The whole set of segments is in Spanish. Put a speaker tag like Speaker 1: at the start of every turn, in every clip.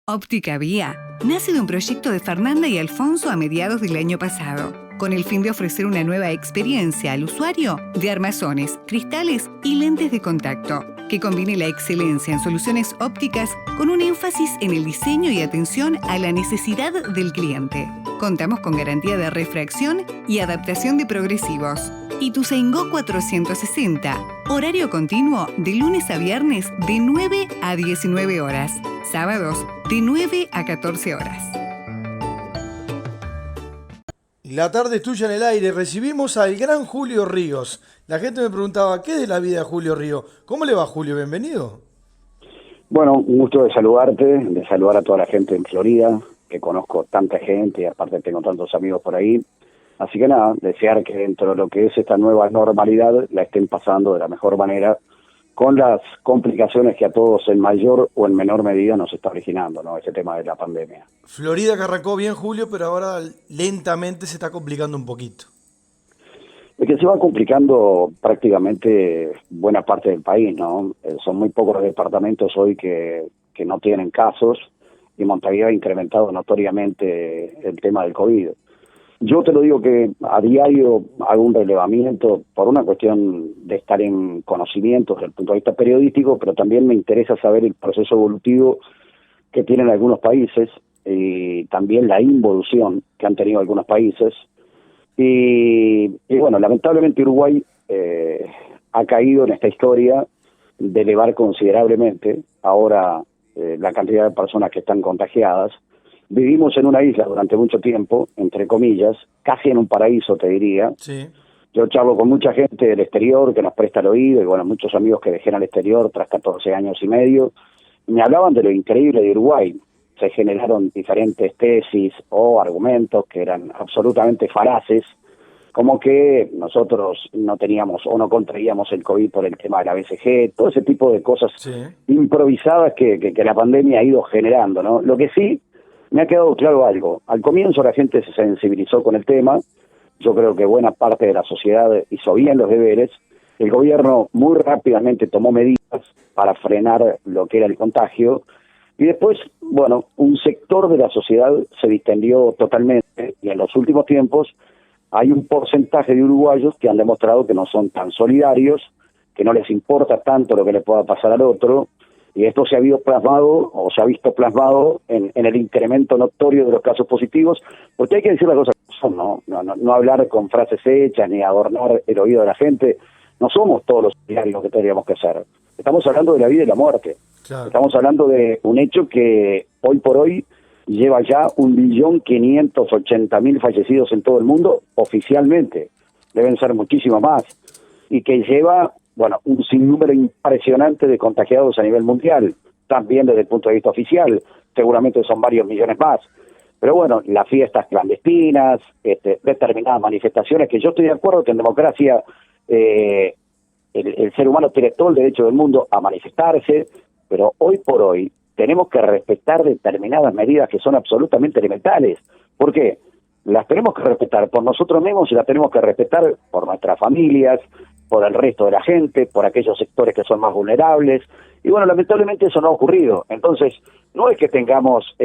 Speaker 1: Óptica Vía nace de un proyecto de Fernanda y Alfonso a mediados del año pasado, con el fin de ofrecer una nueva experiencia al usuario de armazones, cristales y lentes de contacto, que combine la excelencia en soluciones ópticas con un énfasis en el diseño y atención a la necesidad del cliente. Contamos con garantía de refracción y adaptación de progresivos. Ituzaingó 460, horario continuo de lunes a viernes de 9 a 19 horas, sábados de 9 a 14 horas.
Speaker 2: La tarde es tuya en el aire. Recibimos al gran Julio Ríos. La gente me preguntaba, ¿qué es de la vida de Julio Ríos? ¿Cómo le va, Julio? Bienvenido.
Speaker 3: Bueno, un gusto de saludarte, de saludar a toda la gente en Florida, que conozco tanta gente y aparte tengo tantos amigos por ahí. Así que nada, desear que dentro de lo que es esta nueva normalidad la estén pasando de la mejor manera, con las complicaciones que a todos en mayor o en menor medida nos está originando, ¿no? Ese tema de la pandemia.
Speaker 2: Florida que arrancó bien, Julio, pero ahora lentamente se está complicando un poquito.
Speaker 3: Es que se va complicando prácticamente buena parte del país, ¿no? Son muy pocos los departamentos hoy que no tienen casos, y Montevideo ha incrementado notoriamente el tema del COVID. Yo te lo digo que a diario hago un relevamiento por una cuestión de estar en conocimientos desde el punto de vista periodístico, pero también me interesa saber el proceso evolutivo que tienen algunos países y también la involución que han tenido algunos países. Y bueno, lamentablemente Uruguay ha caído en esta historia de elevar considerablemente ahora la cantidad de personas que están contagiadas. Vivimos en una isla durante mucho tiempo, entre comillas, casi en un paraíso, te diría.
Speaker 2: Sí.
Speaker 3: Yo charlo con mucha gente del exterior que nos presta el oído, y bueno, muchos amigos que dejé al exterior tras 14 años y medio, y me hablaban de lo increíble de Uruguay. Se generaron diferentes tesis o argumentos que eran absolutamente falaces, como que nosotros no teníamos o no contraíamos el COVID por el tema de la BCG, todo ese tipo de cosas improvisadas que la pandemia ha ido generando, ¿no? Lo que sí me ha quedado claro algo. Al comienzo la gente se sensibilizó con el tema. Yo creo que buena parte de la sociedad hizo bien los deberes. El gobierno muy rápidamente tomó medidas para frenar lo que era el contagio. Y después, bueno, un sector de la sociedad se distendió totalmente. Y en los últimos tiempos hay un porcentaje de uruguayos que han demostrado que no son tan solidarios, que no les importa tanto lo que le pueda pasar al otro. Y esto se ha visto plasmado en el incremento notorio de los casos positivos, porque hay que decir las cosas como son, no hablar con frases hechas ni adornar el oído de la gente. No somos todos los solidarios que tendríamos que ser. Estamos hablando de la vida y la muerte. Claro. Estamos hablando de un hecho que hoy por hoy lleva ya 1.580.000 fallecidos en todo el mundo oficialmente. Deben ser muchísimo más. Y que lleva, bueno, un sinnúmero impresionante de contagiados a nivel mundial, también desde el punto de vista oficial, seguramente son varios millones más. Pero bueno, las fiestas clandestinas, determinadas manifestaciones, que yo estoy de acuerdo que en democracia el ser humano tiene todo el derecho del mundo a manifestarse, pero hoy por hoy tenemos que respetar determinadas medidas que son absolutamente elementales. ¿Por qué? Las tenemos que respetar por nosotros mismos y las tenemos que respetar por nuestras familias, por el resto de la gente, por aquellos sectores que son más vulnerables. Y bueno, lamentablemente eso no ha ocurrido. Entonces, no es que tengamos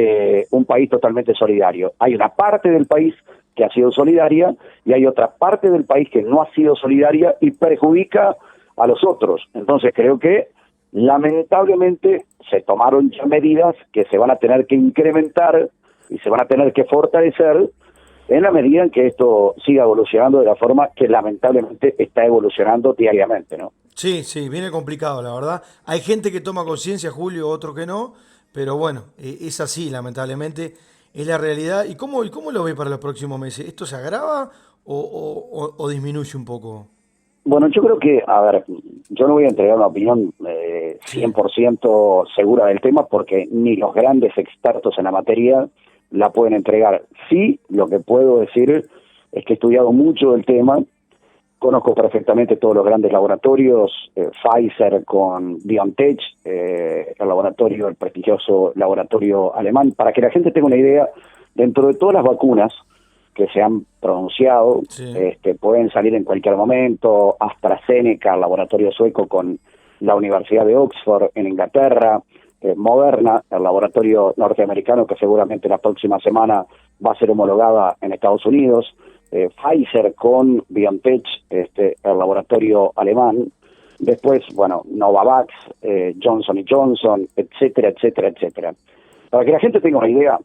Speaker 3: un país totalmente solidario. Hay una parte del país que ha sido solidaria y hay otra parte del país que no ha sido solidaria y perjudica a los otros. Entonces, creo que lamentablemente se tomaron ya medidas que se van a tener que incrementar y se van a tener que fortalecer en la medida en que esto siga evolucionando de la forma que lamentablemente está evolucionando diariamente, ¿no?
Speaker 2: Sí, viene complicado, la verdad. Hay gente que toma conciencia, Julio, otro que no, pero bueno, es así, lamentablemente, es la realidad. ¿Y cómo lo ve para los próximos meses? ¿Esto se agrava o disminuye un poco?
Speaker 3: Bueno, yo creo que, a ver, yo no voy a entregar una opinión 100% segura del tema porque ni los grandes expertos en la materia la pueden entregar. Sí, lo que puedo decir es que he estudiado mucho del tema, conozco perfectamente todos los grandes laboratorios, Pfizer con BioNTech, el prestigioso laboratorio alemán, para que la gente tenga una idea, dentro de todas las vacunas que se han pronunciado, pueden salir en cualquier momento, AstraZeneca, el laboratorio sueco con la Universidad de Oxford en Inglaterra, Moderna, el laboratorio norteamericano que seguramente la próxima semana va a ser homologada en Estados Unidos, Pfizer con BioNTech, el laboratorio alemán, después, bueno, Novavax, Johnson Johnson, etcétera, etcétera, etcétera. Para que la gente tenga una idea,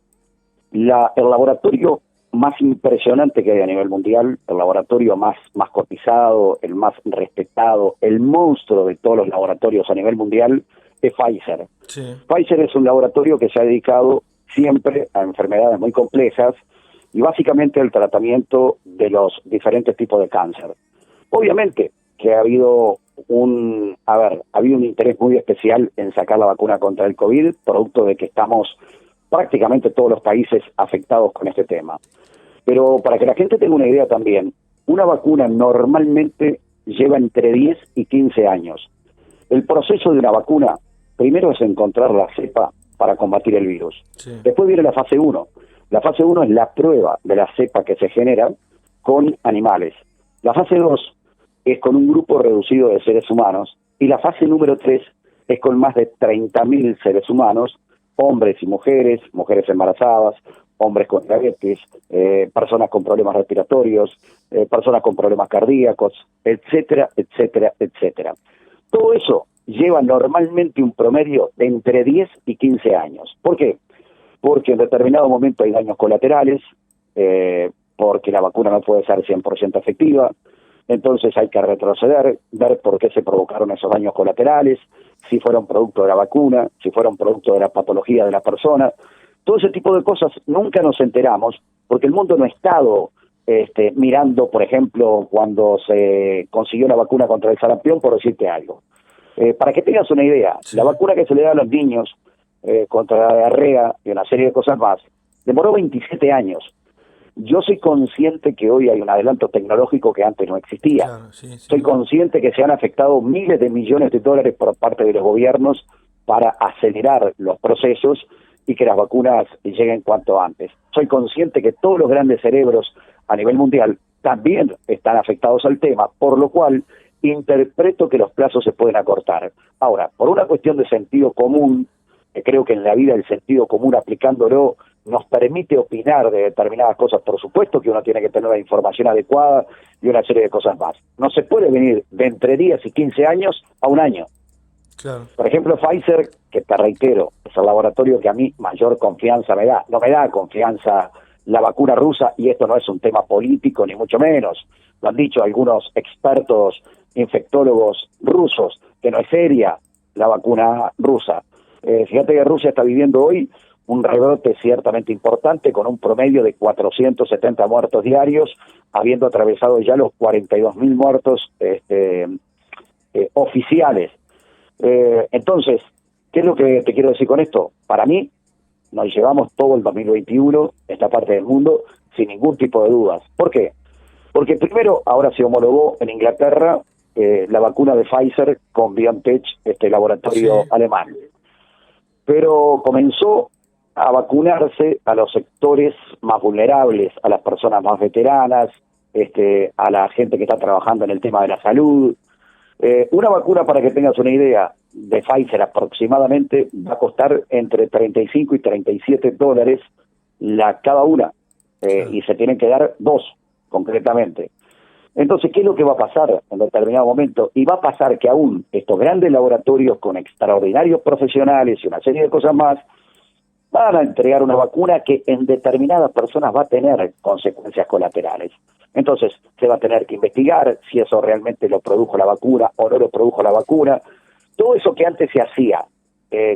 Speaker 3: el laboratorio más impresionante que hay a nivel mundial, el laboratorio más cotizado, el más respetado, el monstruo de todos los laboratorios a nivel mundial, es Pfizer.
Speaker 2: Sí.
Speaker 3: Pfizer es un laboratorio que se ha dedicado siempre a enfermedades muy complejas y básicamente al tratamiento de los diferentes tipos de cáncer. Obviamente que ha habido un interés muy especial en sacar la vacuna contra el COVID, producto de que estamos prácticamente todos los países afectados con este tema. Pero para que la gente tenga una idea también, una vacuna normalmente lleva entre 10 y 15 años. El proceso de una vacuna, primero es encontrar la cepa para combatir el virus.
Speaker 2: Sí.
Speaker 3: Después viene la fase 1. La fase 1 es la prueba de la cepa que se genera con animales. La fase 2 es con un grupo reducido de seres humanos. Y la fase número 3 es con más de 30.000 seres humanos, hombres y mujeres embarazadas, hombres con diabetes, personas con problemas respiratorios, personas con problemas cardíacos, etcétera, etcétera, etcétera. Todo eso lleva normalmente un promedio de entre 10 y 15 años. ¿Por qué? Porque en determinado momento hay daños colaterales, porque la vacuna no puede ser 100% efectiva, entonces hay que retroceder, ver por qué se provocaron esos daños colaterales, si fueron producto de la vacuna, si fueron producto de la patología de la persona. Todo ese tipo de cosas nunca nos enteramos, porque el mundo no ha estado mirando, por ejemplo, cuando se consiguió la vacuna contra el sarampión, por decirte algo. Para que tengas una idea,
Speaker 2: Sí.
Speaker 3: la vacuna que se le da a los niños contra la diarrea y una serie de cosas más, demoró 27 años. Yo soy consciente que hoy hay un adelanto tecnológico que antes no existía.
Speaker 2: Claro, sí.
Speaker 3: Soy consciente que se han afectado miles de millones de dólares por parte de los gobiernos para acelerar los procesos y que las vacunas lleguen cuanto antes. Soy consciente que todos los grandes cerebros a nivel mundial también están afectados al tema, por lo cual interpreto que los plazos se pueden acortar. Ahora, por una cuestión de sentido común, creo que en la vida el sentido común aplicándolo nos permite opinar de determinadas cosas. Por supuesto que uno tiene que tener la información adecuada y una serie de cosas más. No se puede venir de entre 10 y 15 años a un año.
Speaker 2: Claro.
Speaker 3: Por ejemplo, Pfizer, que te reitero, es el laboratorio que a mí mayor confianza me da. No me da confianza la vacuna rusa, y esto no es un tema político ni mucho menos. Lo han dicho algunos expertos infectólogos rusos, que no es seria la vacuna rusa. Fíjate que Rusia está viviendo hoy un rebrote ciertamente importante, con un promedio de 470 muertos diarios, habiendo atravesado ya los 42.000 muertos oficiales. Entonces, ¿qué es lo que te quiero decir con esto? Para mí, nos llevamos todo el 2021, esta parte del mundo, sin ningún tipo de dudas. ¿Por qué? Porque primero, ahora se homologó en Inglaterra la vacuna de Pfizer con BioNTech, laboratorio alemán. Pero comenzó a vacunarse a los sectores más vulnerables, a las personas más veteranas, a la gente que está trabajando en el tema de la salud. Una vacuna, para que tengas una idea, de Pfizer aproximadamente va a costar entre 35 y 37 dólares cada una, y se tienen que dar 2, concretamente. Entonces, ¿qué es lo que va a pasar en determinado momento? Y va a pasar que aún estos grandes laboratorios con extraordinarios profesionales y una serie de cosas más van a entregar una vacuna que en determinadas personas va a tener consecuencias colaterales. Entonces, se va a tener que investigar si eso realmente lo produjo la vacuna o no lo produjo la vacuna. Todo eso que antes se hacía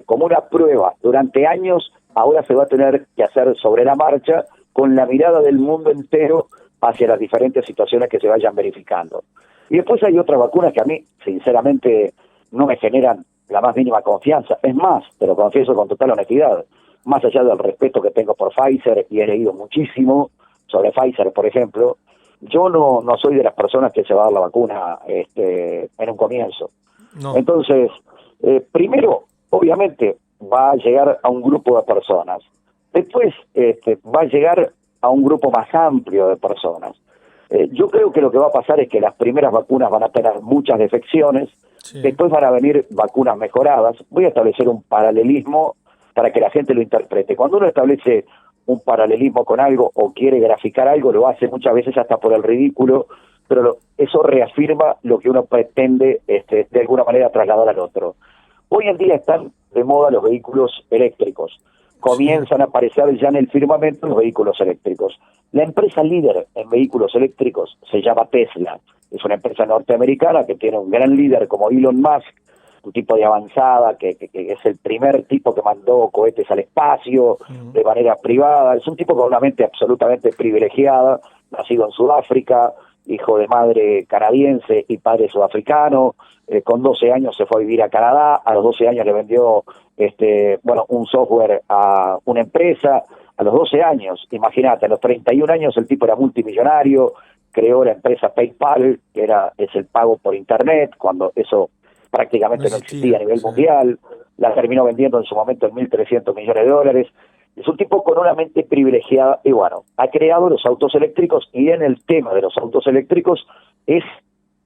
Speaker 3: como una prueba durante años, ahora se va a tener que hacer sobre la marcha, con la mirada del mundo entero hacia las diferentes situaciones que se vayan verificando. Y después hay otras vacunas que a mí, sinceramente, no me generan la más mínima confianza. Es más, te lo confieso con total honestidad, más allá del respeto que tengo por Pfizer, y he leído muchísimo sobre Pfizer, por ejemplo, yo no soy de las personas que se va a dar la vacuna en un comienzo. No. Entonces, primero, obviamente, va a llegar a un grupo de personas. Después, va a llegar a un grupo más amplio de personas. Yo creo que lo que va a pasar es que las primeras vacunas van a tener muchas defecciones,
Speaker 2: Sí.
Speaker 3: después van a venir vacunas mejoradas. Voy a establecer un paralelismo para que la gente lo interprete. Cuando uno establece un paralelismo con algo o quiere graficar algo, lo hace muchas veces hasta por el ridículo, pero eso reafirma lo que uno pretende de alguna manera trasladar al otro. Hoy en día están de moda los vehículos eléctricos. Comienzan a aparecer ya en el firmamento los vehículos eléctricos. La empresa líder en vehículos eléctricos se llama Tesla. Es una empresa norteamericana que tiene un gran líder como Elon Musk, un tipo de avanzada que es el primer tipo que mandó cohetes al espacio de manera privada. Es un tipo con una mente absolutamente privilegiada, nacido en Sudáfrica, hijo de madre canadiense y padre sudafricano. Con 12 años se fue a vivir a Canadá, a los 12 años le vendió un software a una empresa, a los 12 años, imagínate, a los 31 años el tipo era multimillonario, creó la empresa PayPal, que es el pago por internet, cuando eso prácticamente no existía a nivel mundial, la terminó vendiendo en su momento en $1.300 millones. Es un tipo con una mente privilegiada y bueno, ha creado los autos eléctricos y en el tema de los autos eléctricos es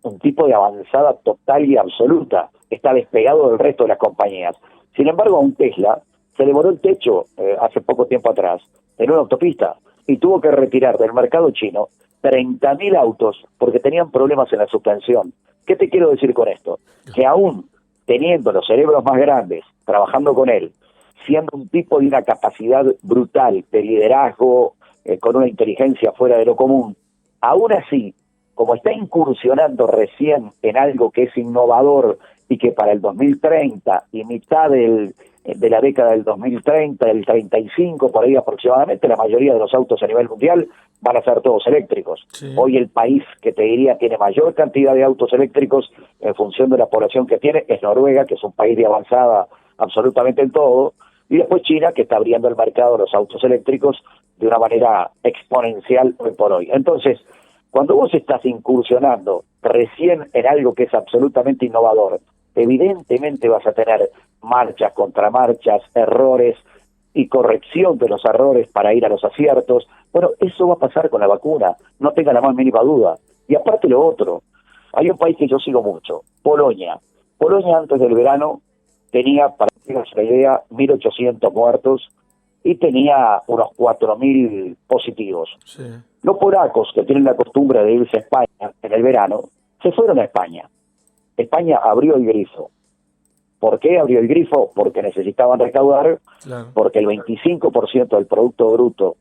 Speaker 3: un tipo de avanzada total y absoluta, está despegado del resto de las compañías. Sin embargo, a un Tesla se le voló el techo hace poco tiempo atrás en una autopista y tuvo que retirar del mercado chino 30.000 autos porque tenían problemas en la suspensión. ¿Qué te quiero decir con esto? Que aún teniendo los cerebros más grandes, trabajando con él, siendo un tipo de una capacidad brutal de liderazgo, con una inteligencia fuera de lo común, aún así, como está incursionando recién en algo que es innovador y que para el 2030 y mitad de la década del 2030, del 35 por ahí aproximadamente, la mayoría de los autos a nivel mundial van a ser todos eléctricos. Sí. Hoy el país que te diría tiene mayor cantidad de autos eléctricos en función de la población que tiene es Noruega, que es un país de avanzada absolutamente en todo, y después China, que está abriendo el mercado de los autos eléctricos de una manera exponencial hoy por hoy. Entonces, cuando vos estás incursionando recién en algo que es absolutamente innovador, evidentemente vas a tener marchas, contramarchas, errores y corrección de los errores para ir a los aciertos. Bueno, eso va a pasar con la vacuna, no tenga la más mínima duda. Y aparte lo otro, hay un país que yo sigo mucho, Polonia. Polonia antes del verano tenía, para que tengas una idea, 1.800 muertos y tenía unos 4.000 positivos. Sí. Los polacos, que tienen la costumbre de irse a España en el verano, se fueron a España. España abrió el grifo. ¿Por qué abrió el grifo? Porque necesitaban recaudar, claro, porque el 25% del Producto Bruto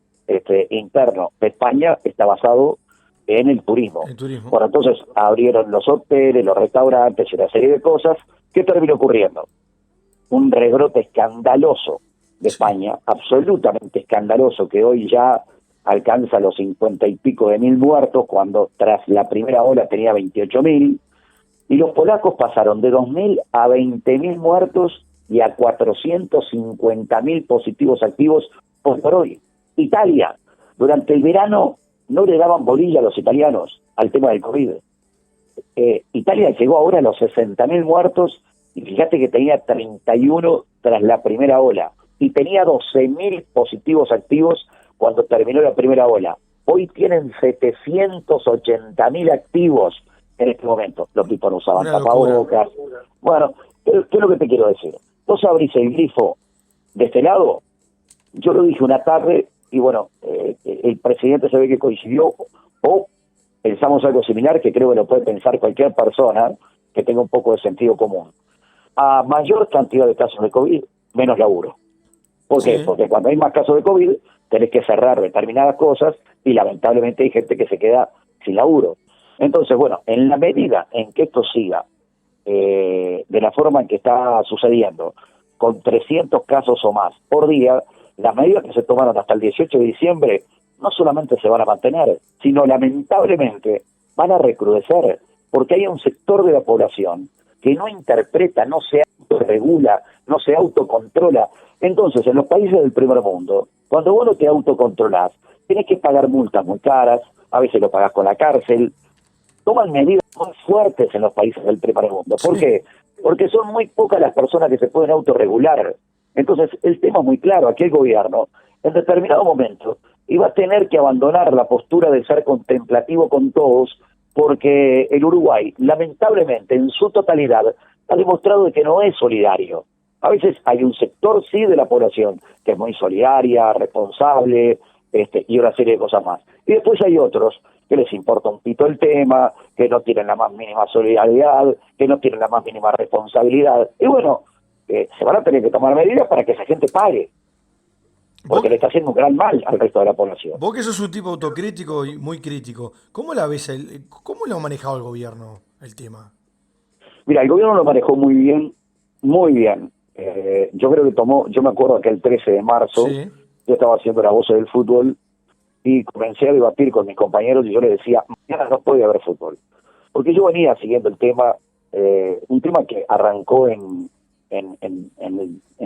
Speaker 3: interno de España está basado en el turismo. Bueno, entonces abrieron los hoteles, los restaurantes y una serie de cosas. ¿Qué terminó ocurriendo? Un rebrote escandaloso de España, absolutamente escandaloso, que hoy ya alcanza los 50 y pico de mil muertos, cuando tras la primera ola tenía 28.000, y los polacos pasaron de 2.000 a 20.000 muertos y a 450.000 positivos activos hoy por hoy. Italia, durante el verano no le daban bolilla a los italianos al tema del COVID. Italia llegó ahora a los 60.000 muertos y fíjate que tenía 31 tras la primera ola y tenía 12.000 positivos activos cuando terminó la primera ola. Hoy tienen 780.000 activos en este momento. Los tipos no usaban tapabocas. Bueno, ¿qué es lo que te quiero decir? Vos abrís el grifo de este lado, yo lo dije una tarde, y bueno, el presidente se ve que coincidió, o pensamos algo similar, que creo que lo puede pensar cualquier persona que tenga un poco de sentido común. A mayor cantidad de casos de COVID, menos laburo. ¿Por qué? Porque cuando hay más casos de COVID, tenés que cerrar determinadas cosas y lamentablemente hay gente que se queda sin laburo. Entonces, bueno, en la medida en que esto siga de la forma en que está sucediendo, con 300 casos o más por día, las medidas que se tomaron hasta el 18 de diciembre no solamente se van a mantener, sino lamentablemente van a recrudecer, porque hay un sector de la población que no interpreta, no se autorregula, no se autocontrola. Entonces, en los países del primer mundo, cuando vos no te autocontrolás, tenés que pagar multas muy caras, a veces lo pagás con la cárcel. Toman medidas muy fuertes en los países del primer mundo. ¿Por qué? Porque son muy pocas las personas que se pueden autorregular. Entonces, el tema es muy claro. Aquí el gobierno, en determinado momento, y va a tener que abandonar la postura de ser contemplativo con todos, porque el Uruguay, lamentablemente, en su totalidad, ha demostrado de que no es solidario. A veces hay un sector, sí, de la población que es muy solidaria, responsable, y una serie de cosas más. Y después hay otros que les importa un pito el tema, que no tienen la más mínima solidaridad, que no tienen la más mínima responsabilidad. Y bueno, se van a tener que tomar medidas para que esa gente pague, porque le está haciendo un gran mal al resto de la población.
Speaker 2: Vos que sos un tipo autocrítico y muy crítico, ¿cómo la ves? ¿Cómo lo ha manejado el gobierno el tema?
Speaker 3: Mira, el gobierno lo manejó muy bien, muy bien. Yo creo que yo me acuerdo que el 13 de marzo,
Speaker 2: Sí.
Speaker 3: yo estaba haciendo la voz del fútbol y comencé a debatir con mis compañeros y yo les decía, mañana no puede haber fútbol. Porque yo venía siguiendo el tema, un tema que arrancó en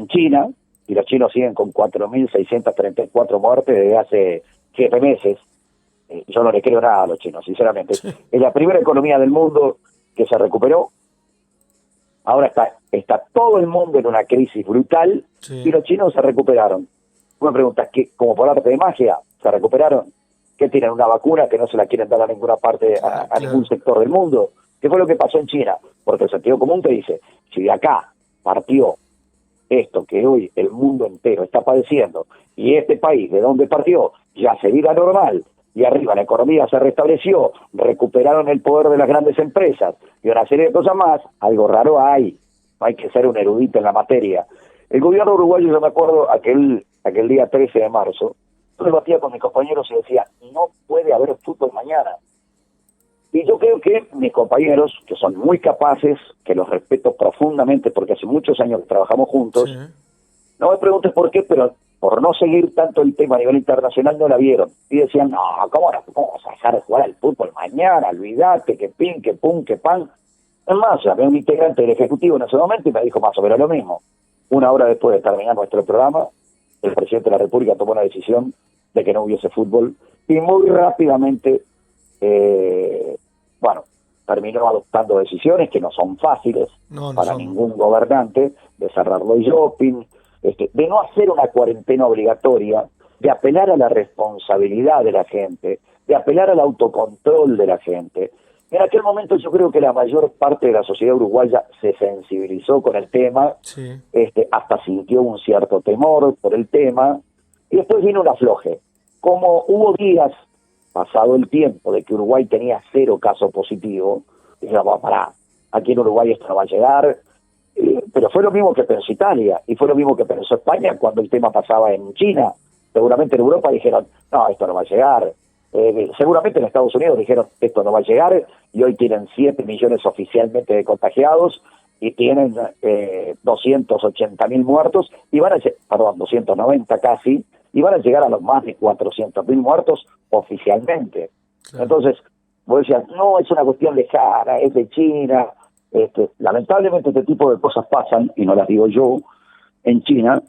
Speaker 3: China, y los chinos siguen con 4.634 muertes desde hace 7 meses. Yo no le creo nada a los chinos, sinceramente.
Speaker 2: Sí.
Speaker 3: Es la primera economía del mundo que se recuperó. Ahora está todo el mundo en una crisis brutal,
Speaker 2: Sí.
Speaker 3: y los chinos se recuperaron. Tú me preguntas, ¿qué, como por arte de magia, se recuperaron? ¿Qué tienen? ¿Una vacuna que no se la quieren dar a ninguna parte, a
Speaker 2: Claro.
Speaker 3: ningún sector del mundo? ¿Qué fue lo que pasó en China? Porque el sentido común te dice, si de acá partió esto que hoy el mundo entero está padeciendo, y este país de donde partió ya se vida normal, y arriba la economía se restableció, recuperaron el poder de las grandes empresas y una serie de cosas más, algo raro hay. No hay que ser un erudito en la materia. El gobierno uruguayo, yo me acuerdo aquel día 13 de marzo, yo debatía con mis compañeros y decía, no puede haber fútbol mañana. Y yo creo que mis compañeros, que son muy capaces, que los respeto profundamente porque hace muchos años que trabajamos juntos,
Speaker 2: Sí.
Speaker 3: no me preguntes por qué, pero por no seguir tanto el tema a nivel internacional no la vieron. Y decían, no, ¿cómo vamos a dejar de jugar al fútbol mañana? Olvídate, que pin, que pum, que pan. Es más, llamé a un integrante del Ejecutivo en ese momento y me dijo más o menos lo mismo. Una hora después de terminar nuestro programa, el presidente de la República tomó la decisión de que no hubiese fútbol y muy rápidamente, terminó adoptando decisiones que no son fáciles
Speaker 2: No
Speaker 3: para
Speaker 2: son.
Speaker 3: ningún gobernante, de cerrar los shopping, de no hacer una cuarentena obligatoria, de apelar a la responsabilidad de la gente, de apelar al autocontrol de la gente. En aquel momento yo creo que la mayor parte de la sociedad uruguaya se sensibilizó con el tema,
Speaker 2: Sí.
Speaker 3: hasta sintió un cierto temor por el tema, y después vino un afloje. Como hubo días, pasado el tiempo, de que Uruguay tenía 0 casos positivos, dijeron, pará, aquí en Uruguay esto no va a llegar, pero fue lo mismo que pensó Italia, y fue lo mismo que pensó España cuando el tema pasaba en China. Seguramente en Europa dijeron, no, esto no va a llegar. Seguramente en Estados Unidos dijeron, esto no va a llegar, y hoy tienen 7 millones oficialmente de contagiados, y tienen 280.000 muertos, y 290 casi, y van a llegar a los más de 400.000 muertos oficialmente.
Speaker 2: Claro.
Speaker 3: Entonces, vos decías, no, es una cuestión lejana, es de China. Lamentablemente este tipo de cosas pasan, y no las digo yo, en China,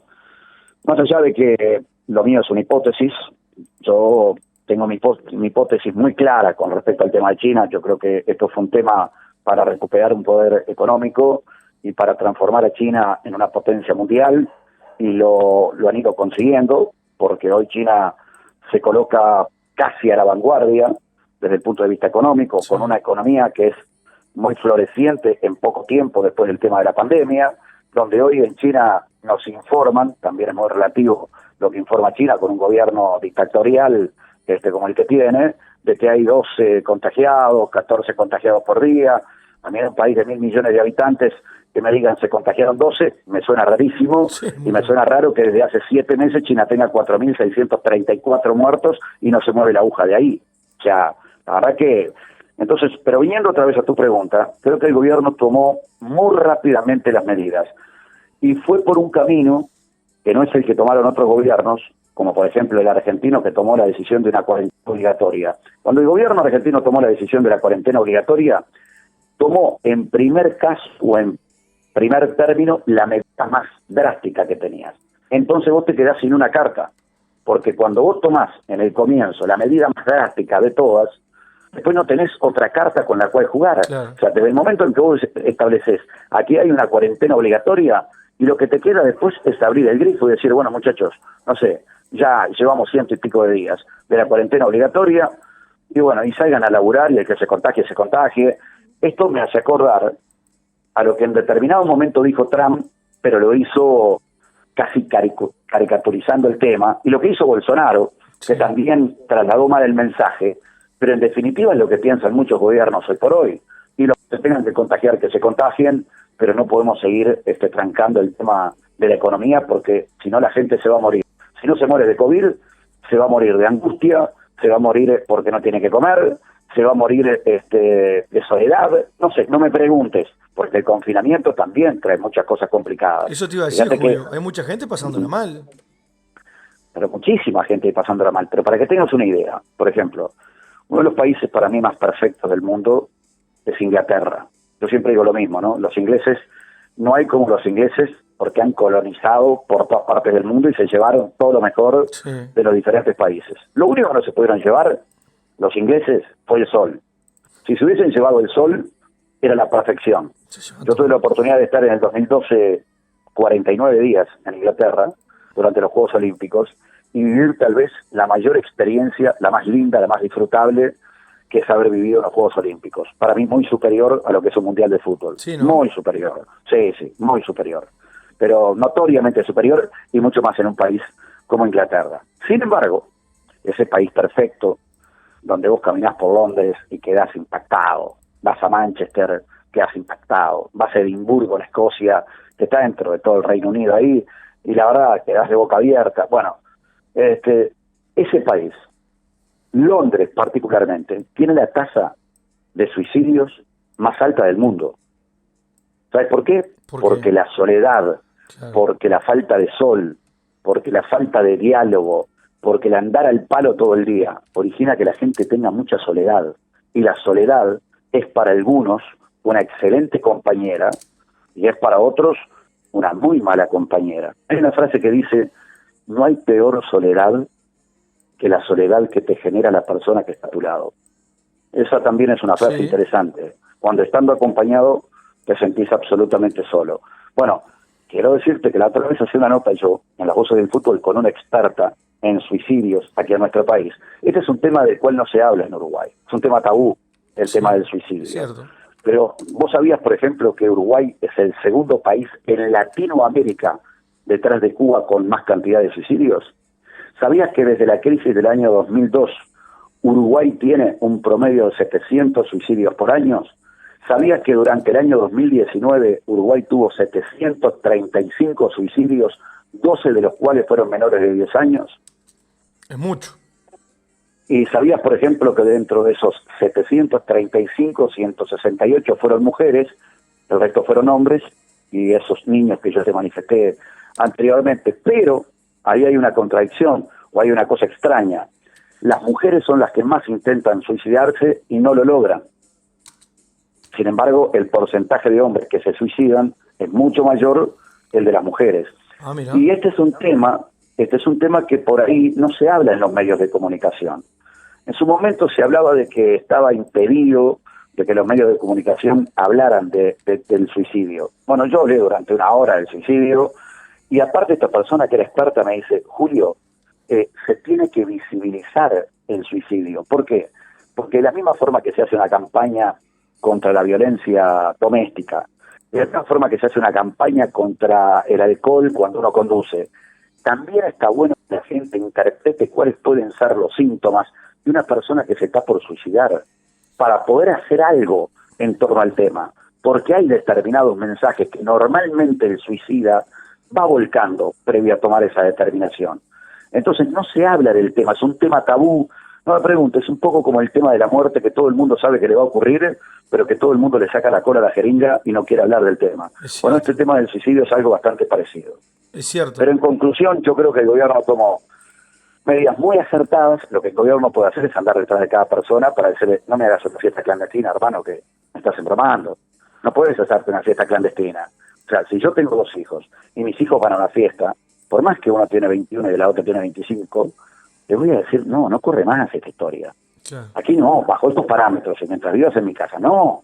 Speaker 3: más allá de que lo mío es una hipótesis. Yo tengo mi hipótesis muy clara con respecto al tema de China. Yo creo que esto fue un tema para recuperar un poder económico y para transformar a China en una potencia mundial, y lo han ido consiguiendo, porque hoy China se coloca casi a la vanguardia desde el punto de vista económico,
Speaker 2: Sí.
Speaker 3: con una economía que es muy floreciente en poco tiempo después del tema de la pandemia, donde hoy en China nos informan, también es muy relativo lo que informa China con un gobierno dictatorial como el que tiene, de que hay 12 contagiados, 14 contagiados por día. A mí en un país de 1.000 millones de habitantes que me digan se contagiaron 12, me suena rarísimo,
Speaker 2: Sí,
Speaker 3: y me suena raro que desde hace 7 meses China tenga 4.634 muertos y no se mueve la aguja de ahí. O sea, la verdad que... Entonces, pero viniendo otra vez a tu pregunta, creo que el gobierno tomó muy rápidamente las medidas, y fue por un camino que no es el que tomaron otros gobiernos, como por ejemplo el argentino, que tomó la decisión de una cuarentena obligatoria. Cuando el gobierno argentino tomó la decisión de la cuarentena obligatoria, tomó en primer caso o en primer término la medida más drástica que tenías. Entonces vos te quedás sin una carta, porque cuando vos tomás en el comienzo la medida más drástica de todas, después no tenés otra carta con la cual jugar.
Speaker 2: Claro.
Speaker 3: O sea, desde el momento en que vos estableces, aquí hay una cuarentena obligatoria, y lo que te queda después es abrir el grifo y decir, bueno, muchachos, no sé, ya llevamos 100 y pico de días de la cuarentena obligatoria, y bueno, y salgan a laburar, y el que se contagie, se contagie. Esto me hace acordar a lo que en determinado momento dijo Trump, pero lo hizo casi caricaturizando el tema, y lo que hizo Bolsonaro, que también trasladó mal el mensaje, pero en definitiva es lo que piensan muchos gobiernos hoy por hoy, y los que tengan que contagiar, que se contagien, pero no podemos seguir trancando el tema de la economía, porque si no la gente se va a morir. Si no se muere de COVID, se va a morir de angustia, se va a morir porque no tiene que comer, se va a morir de soledad, no sé, no me preguntes, porque el confinamiento también trae muchas cosas complicadas.
Speaker 2: Eso te iba a decir,
Speaker 3: Fíjate
Speaker 2: Julio,
Speaker 3: que,
Speaker 2: hay mucha gente pasándola mal.
Speaker 3: pero muchísima gente pasándola mal. Pero para que tengas una idea, por ejemplo, uno de los países para mí más perfectos del mundo es Inglaterra. Yo siempre digo lo mismo, ¿no? Los ingleses, no hay como los ingleses porque han colonizado por todas partes del mundo y se llevaron todo lo mejor de los diferentes países. Lo único que no se pudieron llevar los ingleses fue el sol. Si se hubiesen llevado el sol, era la perfección. Yo tuve la oportunidad de estar en el 2012 49 días en Inglaterra durante los Juegos Olímpicos y vivir tal vez la mayor experiencia, la más linda, la más disfrutable, que es haber vivido en los Juegos Olímpicos. Para mí muy superior a lo que es un Mundial de Fútbol.
Speaker 2: Sí, ¿no?
Speaker 3: Muy superior. Sí, muy superior. Pero notoriamente superior, y mucho más en un país como Inglaterra. Sin embargo, ese país perfecto, donde vos caminás por Londres y quedás impactado, vas a Manchester, quedás impactado, vas a Edimburgo, en Escocia, que está dentro de todo el Reino Unido ahí, y la verdad quedás de boca abierta. Bueno, ese país, Londres particularmente, tiene la tasa de suicidios más alta del mundo. ¿Sabes por qué? Porque la soledad, porque la falta de sol, porque la falta de diálogo, porque el andar al palo todo el día origina que la gente tenga mucha soledad. Y la soledad es para algunos una excelente compañera y es para otros una muy mala compañera. Hay una frase que dice, no hay peor soledad que la soledad que te genera la persona que está a tu lado. Esa también es una frase interesante. Cuando estando acompañado te sentís absolutamente solo. Bueno, quiero decirte que la otra vez hacía una nota yo en Las Voces del Fútbol con una experta en suicidios aquí en nuestro país. Este es un tema del cual no se habla en Uruguay. Es un tema tabú, el tema del suicidio.
Speaker 2: Cierto.
Speaker 3: Pero vos sabías, por ejemplo, que Uruguay es el segundo país en Latinoamérica detrás de Cuba con más cantidad de suicidios. ¿Sabías que desde la crisis del año 2002 Uruguay tiene un promedio de 700 suicidios por año? ¿Sabías que durante el año 2019 Uruguay tuvo 735 suicidios, 12 de los cuales fueron menores de 10 años?
Speaker 2: Es mucho.
Speaker 3: ¿Y sabías, por ejemplo, que dentro de esos 735, 168 fueron mujeres, el resto fueron hombres, y esos niños que yo te manifesté anteriormente? Pero ahí hay una contradicción, o hay una cosa extraña. Las mujeres son las que más intentan suicidarse y no lo logran. Sin embargo, el porcentaje de hombres que se suicidan es mucho mayor que el de las mujeres.
Speaker 2: Mira.
Speaker 3: Y este es un tema que por ahí no se habla en los medios de comunicación. En su momento se hablaba de que estaba impedido de que los medios de comunicación hablaran del suicidio. Bueno, yo hablé durante una hora del suicidio, y aparte esta persona que era experta me dice, Julio, se tiene que visibilizar el suicidio. ¿Por qué? Porque de la misma forma que se hace una campaña contra la violencia doméstica, de la misma forma que se hace una campaña contra el alcohol cuando uno conduce, también está bueno que la gente interprete cuáles pueden ser los síntomas de una persona que se está por suicidar, para poder hacer algo en torno al tema, porque hay determinados mensajes que normalmente el suicida va volcando previo a tomar esa determinación. Entonces no se habla del tema, es un tema tabú. No me preguntes, es un poco como el tema de la muerte, que todo el mundo sabe que le va a ocurrir, pero que todo el mundo le saca la cola a la jeringa y no quiere hablar del tema. Bueno, este tema del suicidio es algo bastante parecido.
Speaker 2: Es cierto.
Speaker 3: Pero en conclusión, yo creo que el gobierno tomó medidas muy acertadas. Lo que el gobierno puede hacer es andar detrás de cada persona para decirle, no me hagas una fiesta clandestina, hermano, que me estás embromando. No puedes hacerte una fiesta clandestina. O sea, si yo tengo 2 hijos y mis hijos van a una fiesta, por más que uno tiene 21 y la otra tiene 25, le voy a decir, no corre más esta historia. Claro. Aquí no, bajo estos parámetros, y mientras vivas en mi casa, no.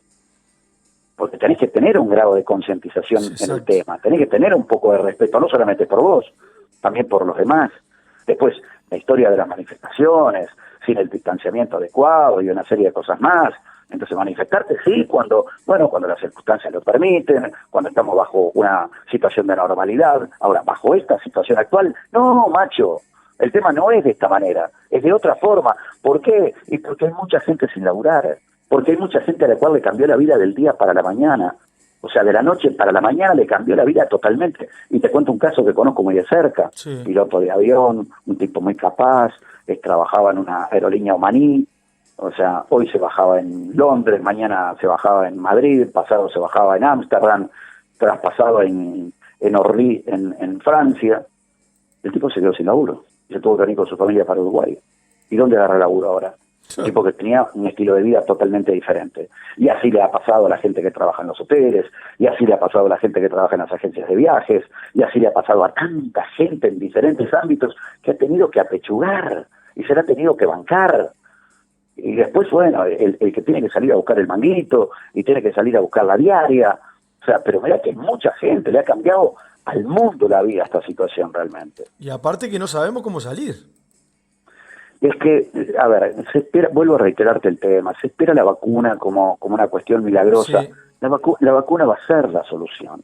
Speaker 3: porque tenés que tener un grado de concientización en el tema, tenés que tener un poco de respeto, no solamente por vos, también por los demás. Después, la historia de las manifestaciones, sin el distanciamiento adecuado y una serie de cosas más. Entonces, manifestarte sí cuando las circunstancias lo permiten, cuando estamos bajo una situación de normalidad. Ahora, bajo esta situación actual, no, macho, el tema no es de esta manera, es de otra forma. ¿Por qué? Y porque hay mucha gente sin laburar, porque hay mucha gente a la cual le cambió la vida del día para la mañana. O sea, de la noche para la mañana le cambió la vida totalmente. Y te cuento un caso que conozco muy de cerca.
Speaker 2: Sí.
Speaker 3: Piloto de avión, un tipo muy capaz, trabajaba en una aerolínea omaní. O sea, hoy se bajaba en Londres, mañana se bajaba en Madrid, pasado se bajaba en Ámsterdam, traspasado en Orly, en Francia. El tipo se quedó sin laburo. Se tuvo que venir con su familia para Uruguay. ¿Y dónde agarra laburo ahora? Un tipo que tenía un estilo de vida totalmente diferente. Y así le ha pasado a la gente que trabaja en los hoteles, y así le ha pasado a la gente que trabaja en las agencias de viajes, y así le ha pasado a tanta gente en diferentes ámbitos que ha tenido que apechugar y se la ha tenido que bancar. Y después, bueno, el que tiene que salir a buscar el manguito y tiene que salir a buscar la diaria. O sea, pero mira que mucha gente le ha cambiado al mundo la vida esta situación realmente.
Speaker 2: Y aparte que no sabemos cómo salir.
Speaker 3: Es que, a ver, se espera, vuelvo a reiterarte el tema, se espera la vacuna como una cuestión milagrosa.
Speaker 2: Sí.
Speaker 3: La vacuna va a ser la solución,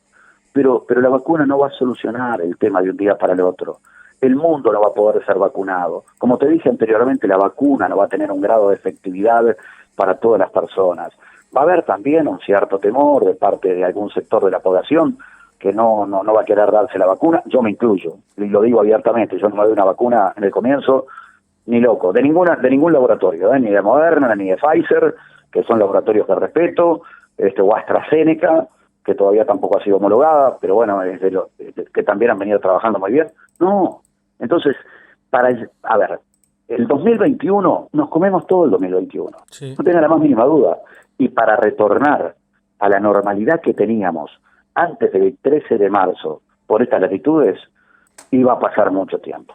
Speaker 3: pero la vacuna no va a solucionar el tema de un día para el otro. El mundo no va a poder ser vacunado. Como te dije anteriormente, la vacuna no va a tener un grado de efectividad para todas las personas. Va a haber también un cierto temor de parte de algún sector de la población que no va a querer darse la vacuna. Yo me incluyo, y lo digo abiertamente, yo no me doy una vacuna en el comienzo, ni loco, de ningún laboratorio, ni de Moderna, ni de Pfizer, que son laboratorios de respeto, o AstraZeneca, que todavía tampoco ha sido homologada, pero bueno, que también han venido trabajando muy bien. No, entonces, el 2021, nos comemos todo el 2021,
Speaker 2: Sí.
Speaker 3: no tenga la más mínima duda, y para retornar a la normalidad que teníamos antes del 13 de marzo, por estas latitudes, iba a pasar mucho tiempo.